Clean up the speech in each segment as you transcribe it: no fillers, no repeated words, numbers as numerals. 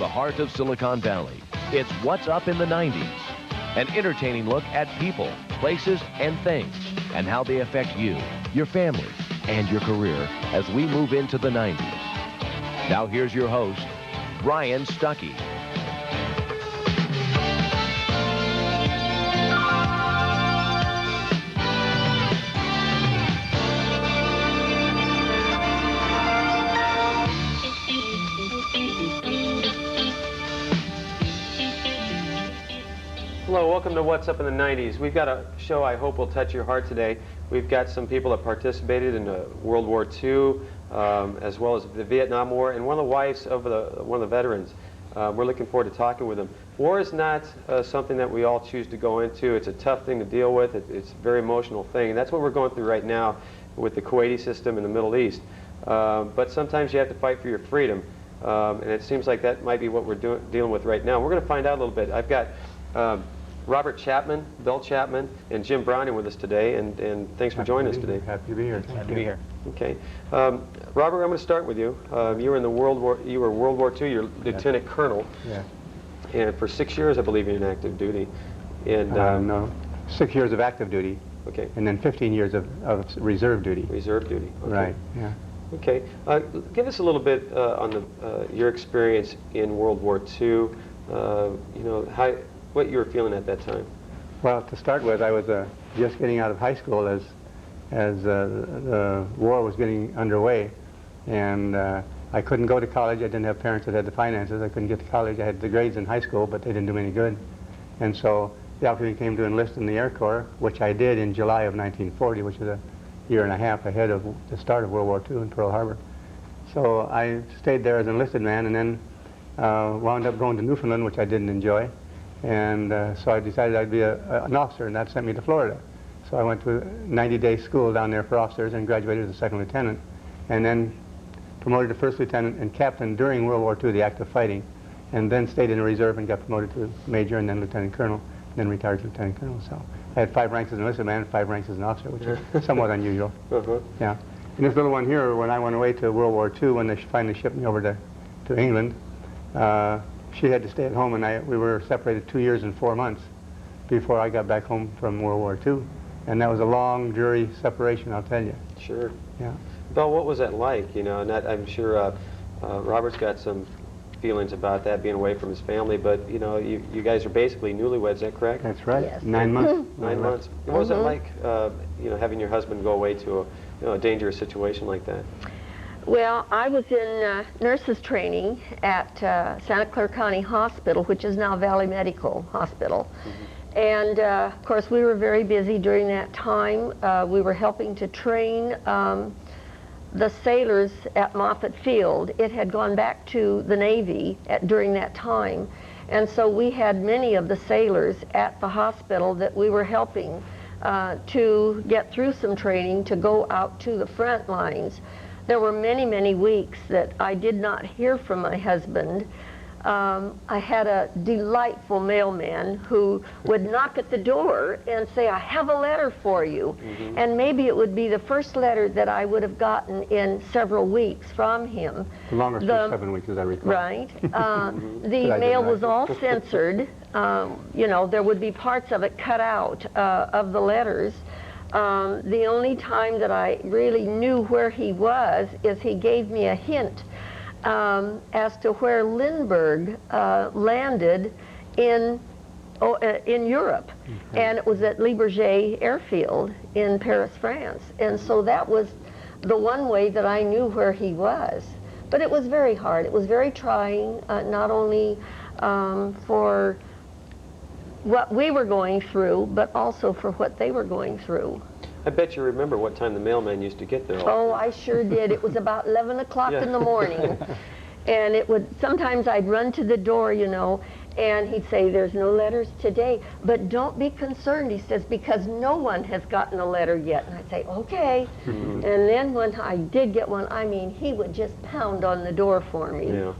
the heart of Silicon Valley. It's What's Up in the 90s, an entertaining look at people, places, and things, and how they affect you, your family, and your career as we move into the 90s. Now here's your host, Brian Stuckey. Hello, welcome to What's Up in the 90s. We've got a show I hope will touch your heart today. We've got some people that participated in World War II, as well as the Vietnam War, and one of the wives of one of the veterans. We're looking forward to talking with them. War is not something that we all choose to go into. It's a tough thing to deal with. It's a very emotional thing, and that's what we're going through right now with the Kuwaiti system in the Middle East. But sometimes you have to fight for your freedom, and it seems like that might be what we're dealing with right now. We're going to find out a little bit. I've got Robert Chapman, Belle Chapman, and Jim Browning with us today, and thanks for joining us today. Happy to be here. Happy to be here. Okay, Robert, I'm going to start with you. You were in the World War II. You're Lieutenant Colonel. Yeah. And for 6 years, I believe, you're in active duty. And no, 6 years of active duty. Okay. And then 15 years of reserve duty. Reserve duty. Okay. Right. Yeah. Okay. Give us a little bit on your experience in World War II. You know, what you were feeling at that time. Well, to start with, I was just getting out of high school as the war was getting underway, and I couldn't go to college. I didn't have parents that had the finances. I couldn't get to college. I had the grades in high school, but they didn't do me any good. And so the opportunity came to enlist in the Air Corps, which I did in July of 1940, which was a year and a half ahead of the start of World War II in Pearl Harbor. So I stayed there as an enlisted man, and then wound up going to Newfoundland, which I didn't enjoy. And so I decided I'd be an officer, and that sent me to Florida. So I went to a 90-day school down there for officers and graduated as a second lieutenant, and then promoted to first lieutenant and captain during World War II, the active fighting, and then stayed in the reserve and got promoted to major and then lieutenant colonel, and then retired to lieutenant colonel. So I had 5 ranks as an enlisted man and 5 ranks as an officer, which is somewhat unusual. Yeah. And this little one here, when I went away to World War II, when they finally shipped me over to England, she had to stay at home, and we were separated 2 years and 4 months before I got back home from World War II. And that was a long, dreary separation, I'll tell you. Sure. Yeah. Belle, what was that like? You know, and I'm sure Robert's got some feelings about that, being away from his family, but, you know, you guys are basically newlyweds, is that correct? That's right. Yes. 9 months. 9 months. What was it like, you know, having your husband go away to a dangerous situation like that? Well, I was in nurses training at Santa Clara County Hospital, which is now Valley Medical Hospital. And of course, we were very busy during that time. We were helping to train the sailors at Moffett Field. It had gone back to the Navy during that time. And so we had many of the sailors at the hospital that we were helping to get through some training to go out to the front lines. There were many, many weeks that I did not hear from my husband. I had a delightful mailman who would knock at the door and say, "I have a letter for you." And maybe it would be the first letter that I would have gotten in several weeks from him. The longest was 7 weeks, as I recall. Right. The mail was all censored. You know, there would be parts of it cut out of the letters. The only time that I really knew where he was is he gave me a hint as to where Lindbergh landed in Europe. And it was at Le Bourget Airfield in Paris, France. And so that was the one way that I knew where he was. But it was very hard. It was very trying, not only for what we were going through, but also for what they were going through. I bet you remember what time the mailman used to get there. Oh, I sure did. It was about 11 o'clock in the morning. And it would, sometimes I'd run to the door, you know, and he'd say, "There's no letters today, but don't be concerned," he says, "because no one has gotten a letter yet." And I'd say, "Okay." And then when I did get one, I mean, he would just pound on the door for me. Yeah,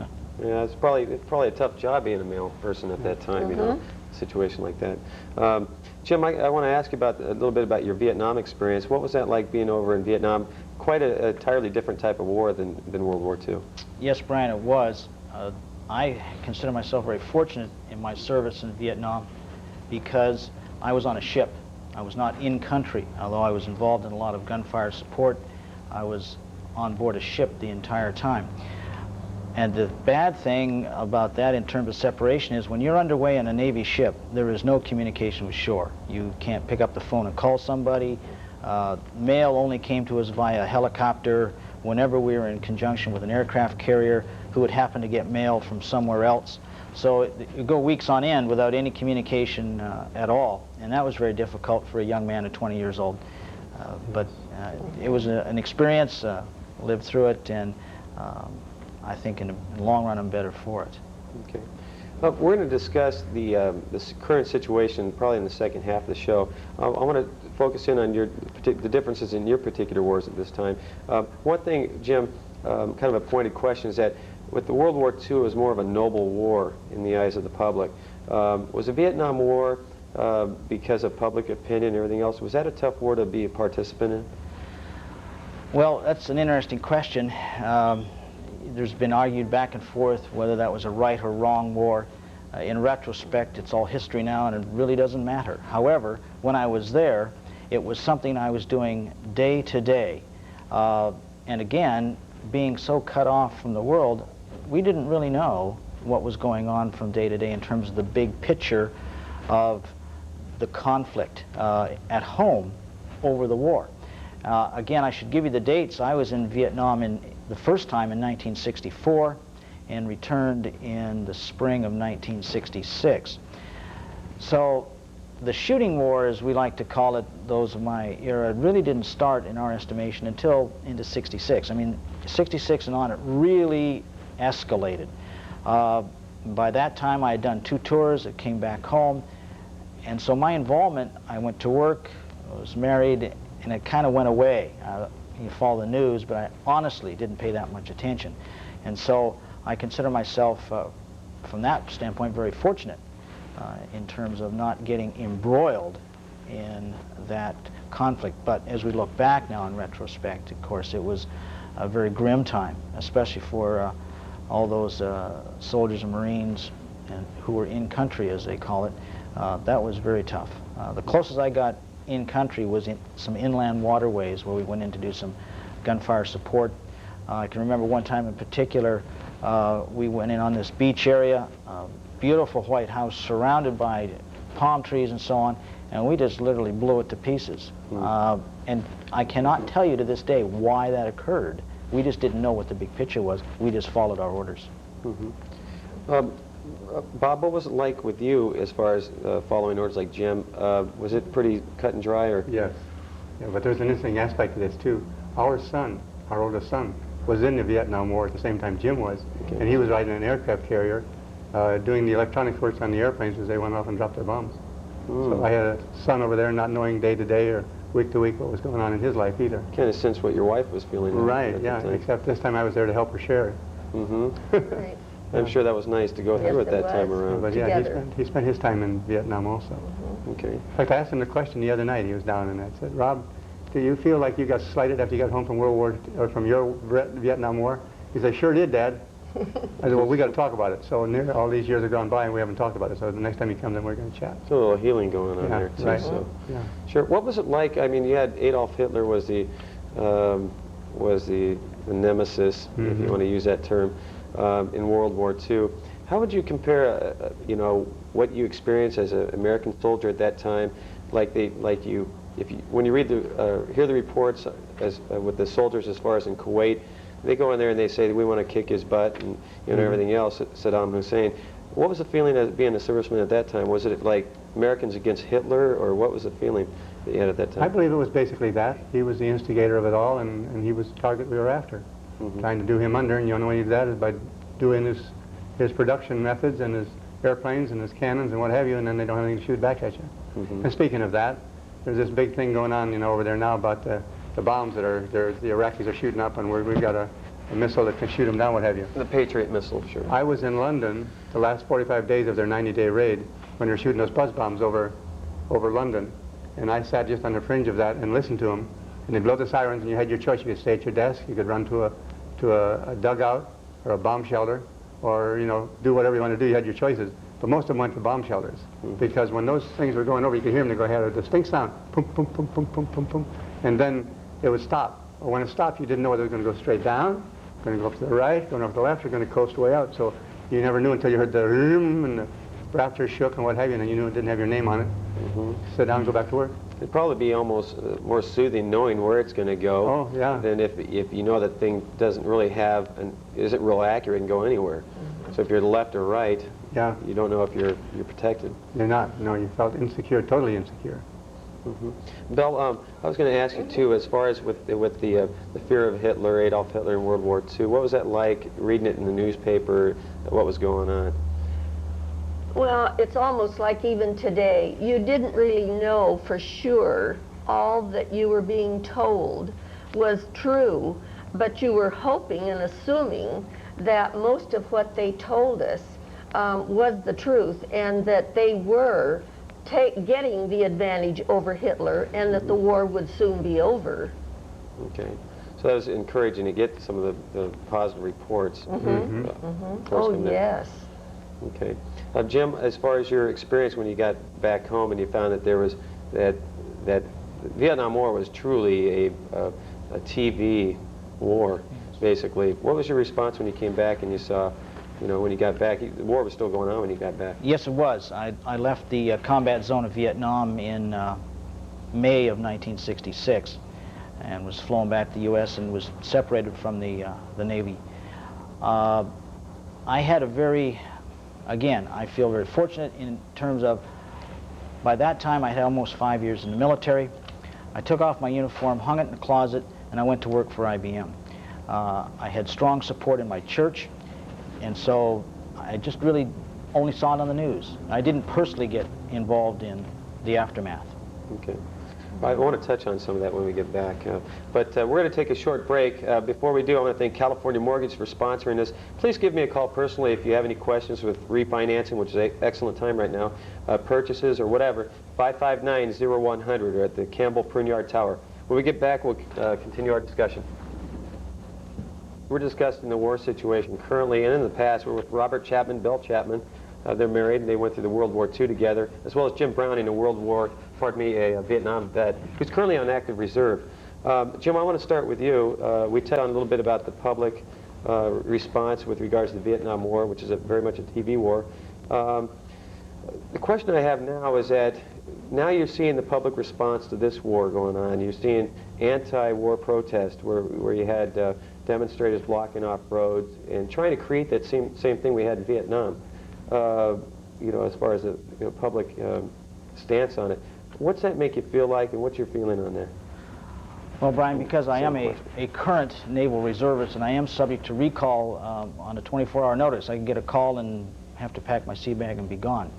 yeah, it's probably a tough job being a mail person at that time, you know, a situation like that. Jim, I want to ask you about a little bit about your Vietnam experience. What was that like being over in Vietnam? Quite an entirely different type of war than World War II. Yes, Brian, it was. I consider myself very fortunate in my service in Vietnam because I was on a ship. I was not in country, although I was involved in a lot of gunfire support. I was on board a ship the entire time. And the bad thing about that in terms of separation is when you're underway in a Navy ship, there is no communication with shore. You can't pick up the phone and call somebody. Mail only came to us via helicopter whenever we were in conjunction with an aircraft carrier who would happen to get mail from somewhere else. So you go weeks on end without any communication at all, and that was very difficult for a young man at 20 years old. But it was an experience, lived through it, and I think in the long run I'm better for it. Okay. We're going to discuss the current situation probably in the second half of the show. I want to focus in on the differences in your particular wars at this time. One thing, Jim, kind of a pointed question, is that with the World War II, it was more of a noble war in the eyes of the public. Was the Vietnam War, because of public opinion and everything else, was that a tough war to be a participant in? Well, that's an interesting question. There's been argued back and forth whether that was a right or wrong war. In retrospect, it's all history now, and it really doesn't matter. However, when I was there, it was something I was doing day to day. And again, being so cut off from the world, we didn't really know what was going on from day to day in terms of the big picture of the conflict at home over the war. Again, I should give you the dates. I was in Vietnam the first time in 1964 and returned in the spring of 1966. So the shooting war, as we like to call it, those of my era, really didn't start in our estimation until into 66. I mean, 66 and on, it really escalated. By that time, I had done 2 tours. I came back home. And so my involvement, I went to work, I was married, and it kind of went away. You follow the news, but I honestly didn't pay that much attention. And so I consider myself, from that standpoint, very fortunate in terms of not getting embroiled in that conflict. But as we look back now in retrospect, of course, it was a very grim time, especially for all those soldiers and Marines who were in country, as they call it. That was very tough. The closest I got in country was in some inland waterways where we went in to do some gunfire support. I can remember one time in particular, we went in on this beach area, beautiful white house surrounded by palm trees and so on, and we just literally blew it to pieces. And I cannot tell you to this day why that occurred. We just didn't know what the big picture was. We just followed our orders. Bob, what was it like with you as far as following orders like Jim? Was it pretty cut and dry? Or? Yes. Yeah, but there's an interesting aspect to this too. Our son, our oldest son, was in the Vietnam War at the same time Jim was, and he was riding an aircraft carrier doing the electronics works on the airplanes as they went off and dropped their bombs. So I had a son over there not knowing day to day or week to week what was going on in his life either. Kind of sense what your wife was feeling. Right, yeah, except this time I was there to help her share it. Right. I'm sure that was nice to go through Yes, it that it time was. around. But yeah, he spent his time in Vietnam also. Okay. In fact, I asked him the question the other night. He was down, and I said, "Rob, do you feel like you got slighted after you got home from from your Vietnam War?" He said, "Sure did, Dad." I said, "Well, we got to talk about it." So all these years have gone by, and we haven't talked about it. So the next time he comes, then we're going to chat. So a little healing going on there too. Right. So. Yeah. Sure. What was it like? I mean, you had Adolf Hitler was the nemesis, if you want to use that term, in World War II. How would you compare, you know, what you experienced as an American soldier at that time, when you read hear the reports with the soldiers as far as in Kuwait, they go in there and they say we want to kick his butt and everything else, Saddam Hussein. What was the feeling as being a serviceman at that time? Was it like Americans against Hitler, or what was the feeling that you had at that time? I believe it was basically that. He was the instigator of it all, and he was the target we were after, trying to do him under. And the only way you do that is by doing his production methods and his airplanes and his cannons and what have you, and then they don't have anything to shoot back at you. And speaking of that, there's this big thing going on, over there now about the bombs that the Iraqis are shooting up, and we've got a missile that can shoot them down, what have you. The Patriot missile, sure. I was in London the last 45 days of their 90-day raid when they were shooting those buzz bombs over London, and I sat just on the fringe of that and listened to them. And they blow the sirens, and you had your choice. You could stay at your desk, you could run to a dugout or a bomb shelter, or you know, do whatever you want to do. You had your choices. But most of them went to bomb shelters, because when those things were going over, you could hear them. They go ahead, a distinct sound, pum, pum, pum, pum, pum, pum, pum, and then it would stop. Or when it stopped, you didn't know whether it was going to go straight down, going to go up to the right, going up to the left, or going to coast way out. So you never knew until you heard the rim and the rafters shook and what have you, and then you knew it didn't have your name on it. Sit down and go back to work. It'd probably be almost more soothing knowing where it's going to go. Oh, yeah. Than if you know that thing doesn't really have, isn't real accurate and go anywhere. So if you're left or right, yeah, you don't know if you're protected. You're not. No, you felt insecure, totally insecure. Belle, I was going to ask you too, as far as with the fear of Hitler, Adolf Hitler in World War II, what was that like reading it in the newspaper, what was going on? Well, it's almost like even today, you didn't really know for sure all that you were being told was true, but you were hoping and assuming that most of what they told us was the truth, and that they were getting the advantage over Hitler, and that the war would soon be over. Okay. So that was encouraging to get some of the positive reports. Oh, yes. Okay. Jim, as far as your experience when you got back home and you found that there was that the Vietnam War was truly a TV war, basically, what was your response when you came back and you saw, you know, when you got back, the war was still going on when you got back? Yes, it was. I left the combat zone of Vietnam in May of 1966 and was flown back to the U.S. and was separated from the Navy. I had a very, again, I feel very fortunate in terms of, by that time I had almost 5 years in the military. I took off my uniform, hung it in the closet, and I went to work for IBM. I had strong support in my church, and so I just really only saw it on the news. I didn't personally get involved in the aftermath. Okay. I want to touch on some of that when we get back. But we're going to take a short break. Before we do, I want to thank California Mortgage for sponsoring this. Please give me a call personally if you have any questions with refinancing, which is an excellent time right now, purchases or whatever, 559-0100 or at the Campbell Pruneyard Tower. When we get back, we'll continue our discussion. We're discussing the war situation currently and in the past. We're with Robert Chapman, Belle Chapman. They're married and they went through the World War II together, as well as Jim Browning, a Vietnam vet, who's currently on active reserve. Jim, I want to start with you. We touched on a little bit about the public response with regards to the Vietnam War, which is very much a TV war. The question I have now is that now you're seeing the public response to this war going on. You're seeing anti-war protest where you had demonstrators blocking off roads and trying to create that same thing we had in Vietnam. You know, as far as the public stance on it. What's that make you feel like, and what's your feeling on that? Well, Brian, because I am a current naval reservist and I am subject to recall on a 24-hour notice, I can get a call and have to pack my sea bag and be gone.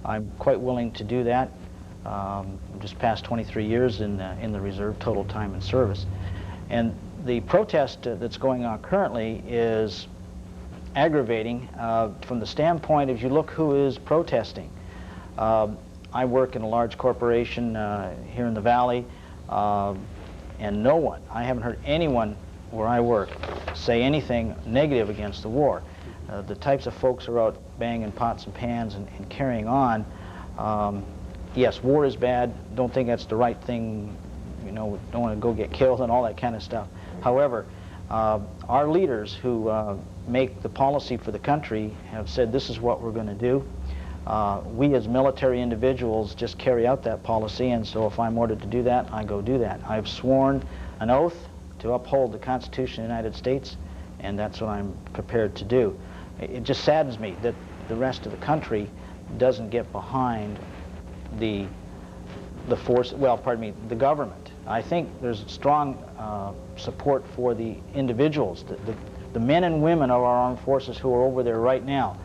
I'm quite willing to do that. Just past 23 years in the reserve, total time in service. And the protest that's going on currently is aggravating from the standpoint of you look who is protesting. I work in a large corporation here in the Valley, and no one, I haven't heard anyone where I work say anything negative against the war. The types of folks who are out banging pots and pans and carrying on, yes, war is bad, don't think that's the right thing, you know, don't want to go get killed and all that kind of stuff. However, our leaders who make the policy for the country have said this is what we're going to do. We as military individuals just carry out that policy, and so if I'm ordered to do that, I go do that. I've sworn an oath to uphold the Constitution of the United States, and that's what I'm prepared to do. It just saddens me that the rest of the country doesn't get behind the force, well, pardon me, the government. I think there's strong support for the individuals, the men and women of our armed forces who are over there right now.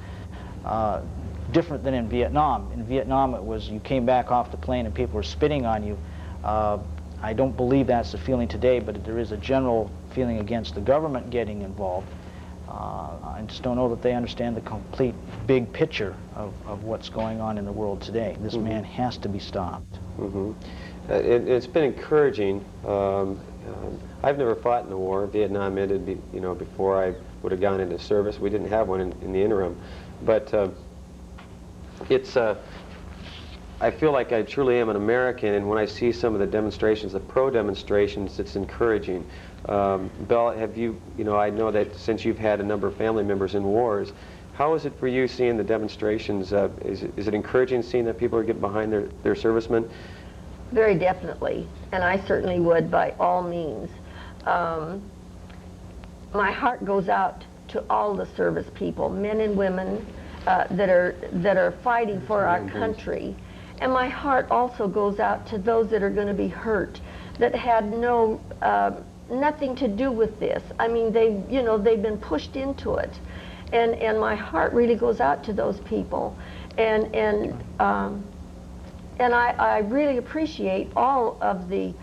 Different than in Vietnam. In Vietnam, it was you came back off the plane and people were spitting on you. I don't believe that's the feeling today, but there is a general feeling against the government getting involved. I just don't know that they understand the complete big picture of what's going on in the world today. This man has to be stopped. It's been encouraging I've never fought in the war. Vietnam ended, before I would have gone into service. We didn't have one in the interim, but I feel like I truly am an American, and when I see some of the demonstrations, the pro-demonstrations, it's encouraging. Belle, have you, I know that since you've had a number of family members in wars, how is it for you seeing the demonstrations? Is it encouraging seeing that people are getting behind their servicemen? Very definitely, and I certainly would by all means. My heart goes out to all the service people, men and women that are fighting for our country. And my heart also goes out to those that are going to be hurt, that had nothing to do with this. I mean, they've been pushed into it. And my heart really goes out to those people. And I really appreciate all of the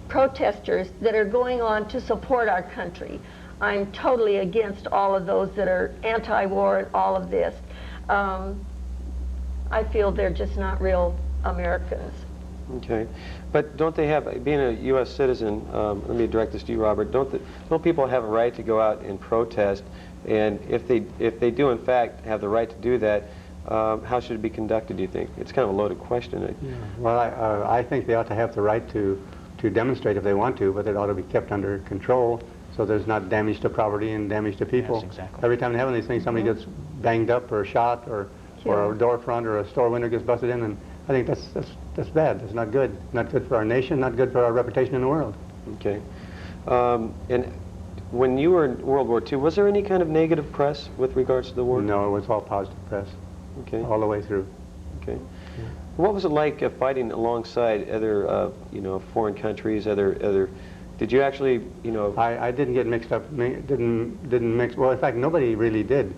protesters that are going on to support our country. I'm totally against all of those that are anti-war and all of this. I feel they're just not real Americans. Okay, but don't they have, being a U.S. citizen, let me direct this to you, Robert, don't people have a right to go out and protest? And if they do in fact have the right to do that, how should it be conducted, do you think? It's kind of a loaded question. Yeah. Well, I think they ought to have the right to demonstrate if they want to, but it ought to be kept under control so there's not damage to property and damage to people. Yes, exactly. Every time they have one of these things, somebody gets banged up or shot or a door front or a store window gets busted in, and I think that's bad. That's not good. Not good for our nation, not good for our reputation in the world. Okay. And when you were in World War II, was there any kind of negative press with regards to the war? No, it was all positive press. Okay. All the way through. Okay. Yeah. What was it like fighting alongside other, foreign countries? Did you actually, I didn't get mixed up. Didn't mix. Well, in fact, nobody really did.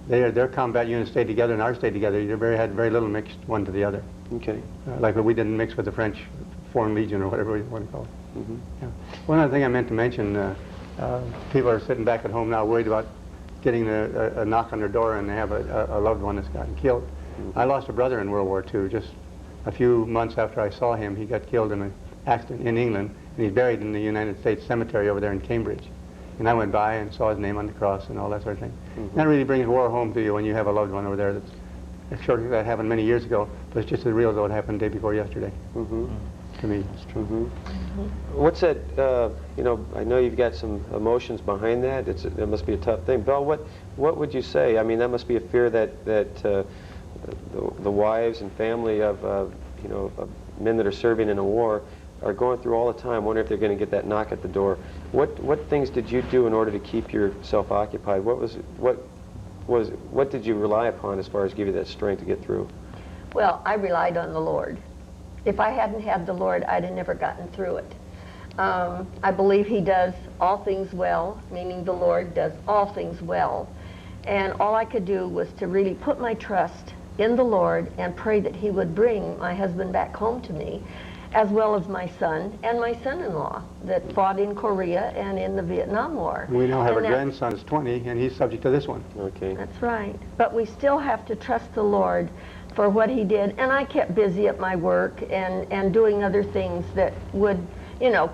Their combat units stayed together and ours stayed together. You had very little mixed one to the other. Okay. Like we didn't mix with the French Foreign Legion or whatever you want to call it. Mm-hmm. Yeah. One other thing I meant to mention, people are sitting back at home now worried about getting a knock on their door and they have a loved one that's gotten killed. Mm-hmm. I lost a brother in World War II. Just a few months after I saw him, he got killed in an accident in England, and he's buried in the United States Cemetery over there in Cambridge. And I went by and saw his name on the cross and all that sort of thing. Mm-hmm. That really brings war home to you when you have a loved one over there that's sure that happened many years ago, but it's just as real as though it happened the day before yesterday. Mm-hmm. To me, it's true. Mm-hmm. Mm-hmm. What's that, I know you've got some emotions behind that. It must be a tough thing. Belle, what would you say? I mean, that must be a fear that the wives and family of men that are serving in a war are going through all the time, wondering if they're going to get that knock at the door. What things did you do in order to keep yourself occupied? What did you rely upon as far as give you that strength to get through? Well, I relied on the Lord. If I hadn't had the Lord, I'd have never gotten through it. I believe He does all things well, meaning the Lord does all things well. And all I could do was to really put my trust in the Lord and pray that He would bring my husband back home to me, as well as my son and my son-in-law that fought in Korea and in the Vietnam War. We now have a grandson who's 20, and he's subject to this one. Okay. That's right. But we still have to trust the Lord for what He did. And I kept busy at my work and doing other things that would,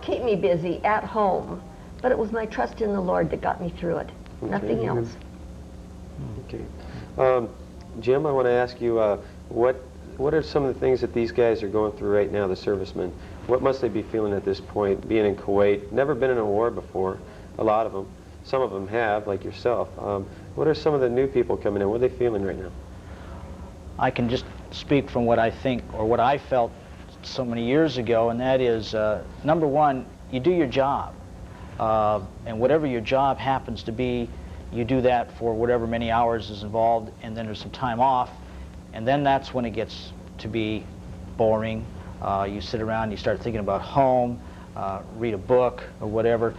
keep me busy at home. But it was my trust in the Lord that got me through it. Okay. Nothing else. Okay. Jim, I want to ask you, what are some of the things that these guys are going through right now, the servicemen? What must they be feeling at this point, being in Kuwait? Never been in a war before, a lot of them. Some of them have, like yourself. What are some of the new people coming in? What are they feeling right now? I can just speak from what I think, or what I felt so many years ago, and that is, number one, you do your job. And whatever your job happens to be, you do that for whatever many hours is involved, and then there's some time off. And then that's when it gets to be boring. You sit around, you start thinking about home, read a book or whatever.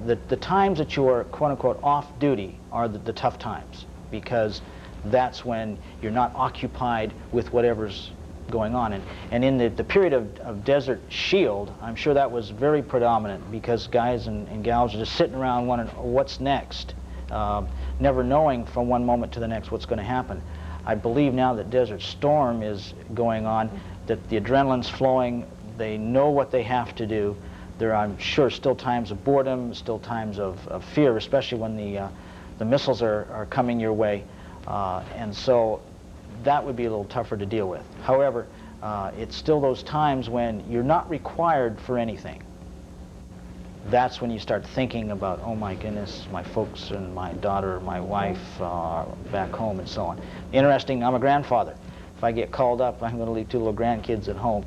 The times that you are, quote-unquote, off duty are the tough times, because that's when you're not occupied with whatever's going on. And in the period of Desert Shield, I'm sure that was very predominant, because guys and gals are just sitting around wondering, what's next? Never knowing from one moment to the next what's going to happen. I believe now that Desert Storm is going on, that the adrenaline's flowing, they know what they have to do, There are, I'm sure, still times of boredom, still times of fear, especially when the missiles are coming your way. And so that would be a little tougher to deal with. However, it's still those times when you're not required for anything. That's when you start thinking about, oh my goodness, my folks and my daughter, my wife back home and so on. Interesting, I'm a grandfather. If I get called up, I'm going to leave 2 little grandkids at home.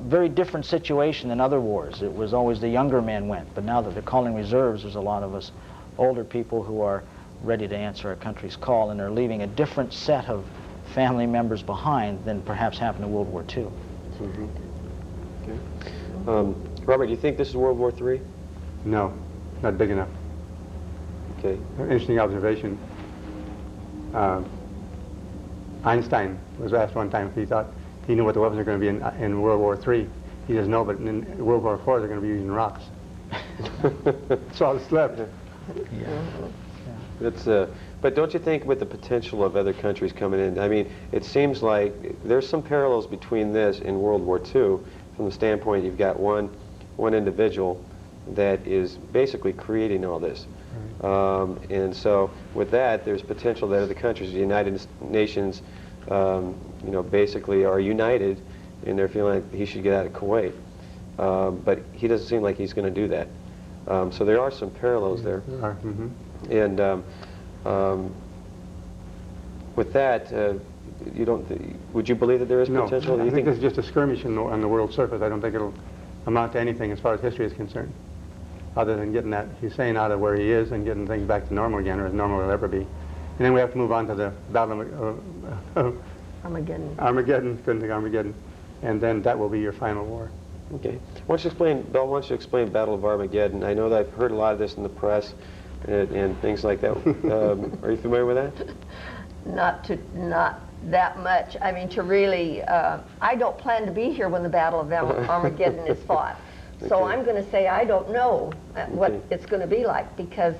Very different situation than other wars. It was always the younger men went, but now that they're calling reserves, there's a lot of us older people who are ready to answer our country's call, and they're leaving a different set of family members behind than perhaps happened in World War II. Mm-hmm. Okay. Robert, do you think this is World War III? No, not big enough. Okay. Interesting observation. Einstein was asked one time if he thought he knew what the weapons are going to be in World War III. He says no, but in World War IV they're going to be using rocks. That's all that's left. Yeah. That's, but don't you think with the potential of other countries coming in, I mean, it seems like there's some parallels between this and World War II from the standpoint you've got one individual that is basically creating all this. And so with that, there's potential that other countries, the United Nations, you know, basically are united and they're feeling like he should get out of Kuwait. But he doesn't seem like he's going to do that. So there are some parallels there. There are. Mm-hmm. And with that, you don't. Would you believe that there is potential? No, I think this is just a skirmish on the world surface. I don't think it'll amount to anything as far as history is concerned, other than getting that Hussein out of where he is and getting things back to normal again, or as normal will ever be. And then we have to move on to the Battle of Armageddon. Armageddon, couldn't think Armageddon, and then that will be your final war. Okay. Why don't you explain, Belle? Why don't you explain Battle of Armageddon? I know that I've heard a lot of this in the press and things like that. Are you familiar with that? Not that much. I mean, to really, I don't plan to be here when the Battle of Armageddon is fought. So Okay. I'm going to say I don't know what Okay. it's going to be like, because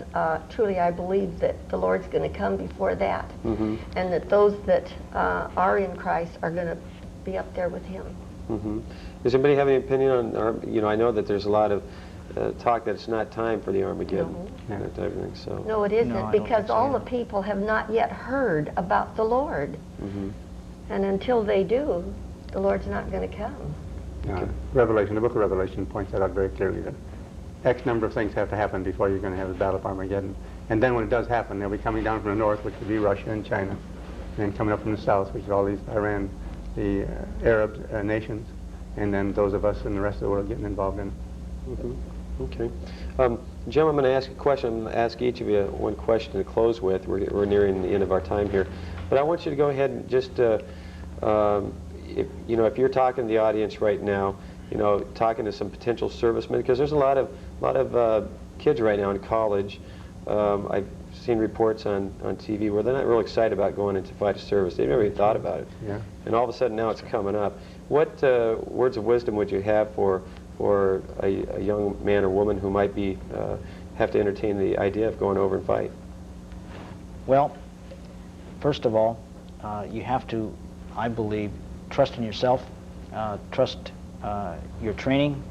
truly I believe that the Lord's going to come before that, Mm-hmm. and that those that are in Christ are going to be up there with Him. Mm-hmm. Does anybody have any opinion on, you know, I know that there's a lot of talk that it's not time for the Armageddon, No. that type of thing, so. No, it isn't, No, I don't because think so all either. the people have not yet heard about the Lord. Mm-hmm. And until they do, the Lord's not going to come. Revelation, the book of Revelation points that out very clearly, that X number of things have to happen before you're going to have the Battle of Armageddon. And then when it does happen, they'll be coming down from the north, which would be Russia and China, and then coming up from the south, which is all these Iran, the Arab nations, and then those of us and the rest of the world getting involved in it. Mm-hmm. Okay. Jim, I'm going to ask a question. I'm going to ask each of you one question to close with. We're nearing the end of our time here. But I want you to go ahead and just, if you're talking to the audience right now, talking to some potential servicemen, because there's a lot of kids right now in college. I've seen reports on TV where they're not real excited about going into fight of service. They've never even thought about it. Yeah. And all of a sudden now it's coming up. What words of wisdom would you have for a young man or woman who might be have to entertain the idea of going over and fight? Well, first of all, you have to, I believe, trust in yourself, trust your training,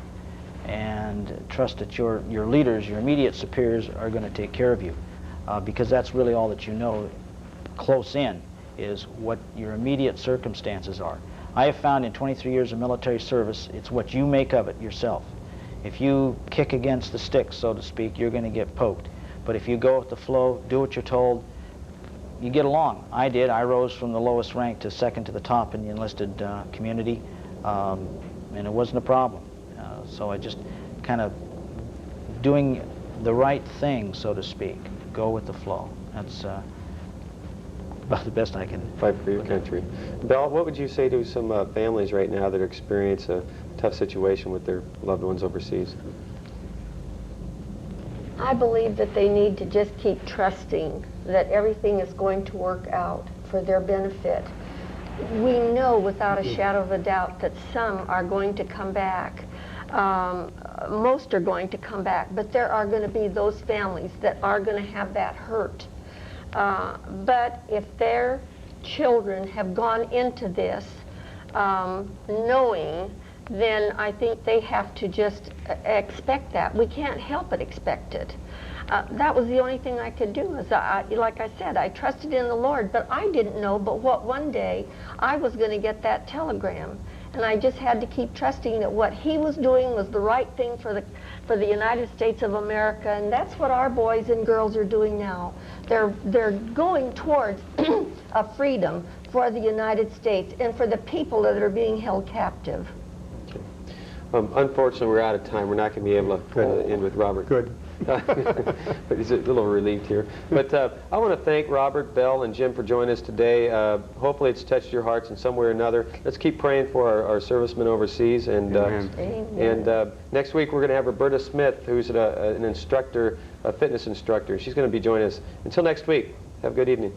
and trust that your leaders, your immediate superiors, are going to take care of you, because that's really all that you know close in, is what your immediate circumstances are. I have found in 23 years of military service, it's what you make of it yourself. If you kick against the sticks, so to speak, you're going to get poked. But if you go with the flow, do what you're told, you get along. I did. I rose from the lowest rank to second to the top in the enlisted community, and it wasn't a problem. So I just kind of doing the right thing, so to speak. Go with the flow. That's about the best I can. Fight for your country. Belle, what would you say to some families right now that experience a tough situation with their loved ones overseas? I believe that they need to just keep trusting that everything is going to work out for their benefit. We know without a shadow of a doubt that some are going to come back. Most are going to come back, but there are going to be those families that are going to have that hurt. But if their children have gone into this knowing then I think they have to just expect that. We can't help but expect it. That was the only thing I could do. Is like I said, I trusted in the Lord, but I didn't know but what one day I was going to get that telegram. And I just had to keep trusting that what he was doing was the right thing for the United States of America, and that's what our boys and girls are doing now. They're going towards a freedom for the United States and for the people that are being held captive. Unfortunately, we're out of time. We're not going to be able to end with Robert. Good. But he's a little relieved here. But I want to thank Robert, Belle, and Jim for joining us today. Hopefully it's touched your hearts in some way or another. Let's keep praying for our servicemen overseas. And, next week we're going to have Roberta Smith, who's an instructor, a fitness instructor. She's going to be joining us. Until next week, have a good evening.